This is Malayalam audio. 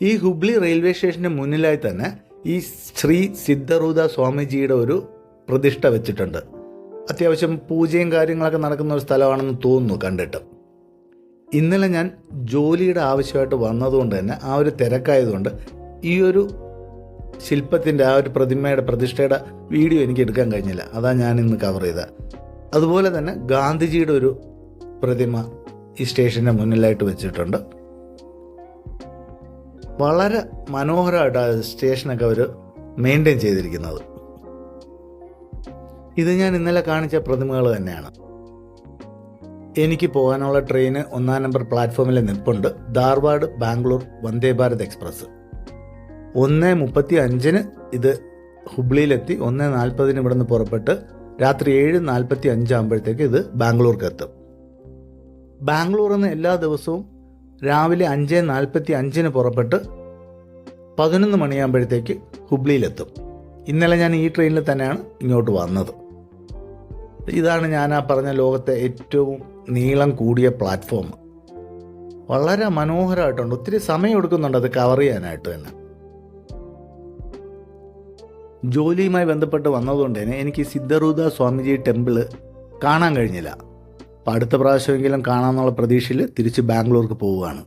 ഈ ഹുബ്ലി റെയിൽവേ സ്റ്റേഷന് മുന്നിലായി തന്നെ ഈ ശ്രീ സിദ്ധറൂദ സ്വാമിജിയുടെ ഒരു പ്രതിഷ്ഠ വെച്ചിട്ടുണ്ട്. അത്യാവശ്യം പൂജയും കാര്യങ്ങളൊക്കെ നടക്കുന്ന ഒരു സ്ഥലമാണെന്ന് തോന്നുന്നു കണ്ടിട്ട്. ഇന്നലെ ഞാൻ ജോലിയുടെ ആവശ്യമായിട്ട് വന്നതുകൊണ്ട് തന്നെ ആ ഒരു തിരക്കായതുകൊണ്ട് ഈ ഒരു ശില്പത്തിൻ്റെ ആ ഒരു പ്രതിഷ്ഠയുടെ വീഡിയോ എനിക്ക് എടുക്കാൻ കഴിഞ്ഞില്ല. അതാണ് ഞാൻ ഇന്ന് കവർ ചെയ്തത്. അതുപോലെ തന്നെ ഗാന്ധിജിയുടെ ഒരു പ്രതിമ ഈ സ്റ്റേഷൻ്റെ മുന്നിലായിട്ട് വെച്ചിട്ടുണ്ട്. വളരെ മനോഹരമായിട്ട് ആ സ്റ്റേഷനൊക്കെ അവർ മെയിൻറ്റെയിൻ ചെയ്തിരിക്കുന്നത്. ഇത് ഞാൻ ഇന്നലെ കാണിച്ച പ്രതിമകൾ തന്നെയാണ്. എനിക്ക് പോകാനുള്ള ട്രെയിന് 1-ാം നമ്പർ പ്ലാറ്റ്ഫോമിൽ നിൽപ്പുണ്ട്. ധാർവാഡ് ബാംഗ്ലൂർ വന്ദേ ഭാരത് എക്സ്പ്രസ് 1:35 ഇത് ഹുബ്ലിയിലെത്തി 1:40 ഇവിടെ നിന്ന് പുറപ്പെട്ട് രാത്രി 7:45 ആകുമ്പോഴത്തേക്ക് ഇത് ബാംഗ്ലൂർക്ക് എത്തും. ബാംഗ്ലൂരിൽ നിന്ന് എല്ലാ ദിവസവും രാവിലെ 5:45 പുറപ്പെട്ട് 11 മണിയാകുമ്പോഴത്തേക്ക് ഹുബ്ലിയിലെത്തും. ഇന്നലെ ഞാൻ ഈ ട്രെയിനിൽ തന്നെയാണ് ഇങ്ങോട്ട് വന്നത്. ഇതാണ് ഞാൻ ആ പറഞ്ഞ ലോകത്തെ ഏറ്റവും നീളം കൂടിയ പ്ലാറ്റ്ഫോം. വളരെ മനോഹരമായിട്ടുണ്ട്. ഒത്തിരി സമയം എടുക്കുന്നുണ്ട് അത് കവർ ചെയ്യാനായിട്ട് തന്നെ. ജോലിയുമായി ബന്ധപ്പെട്ട് വന്നതുകൊണ്ട് തന്നെ എനിക്ക് സിദ്ധറൂദ സ്വാമിജി ടെമ്പിള് കാണാൻ കഴിഞ്ഞില്ല. അപ്പോൾ അടുത്ത പ്രാവശ്യമെങ്കിലും കാണാമെന്നുള്ള പ്രതീക്ഷയിൽ തിരിച്ച് ബാംഗ്ലൂർക്ക് പോവുകയാണ്.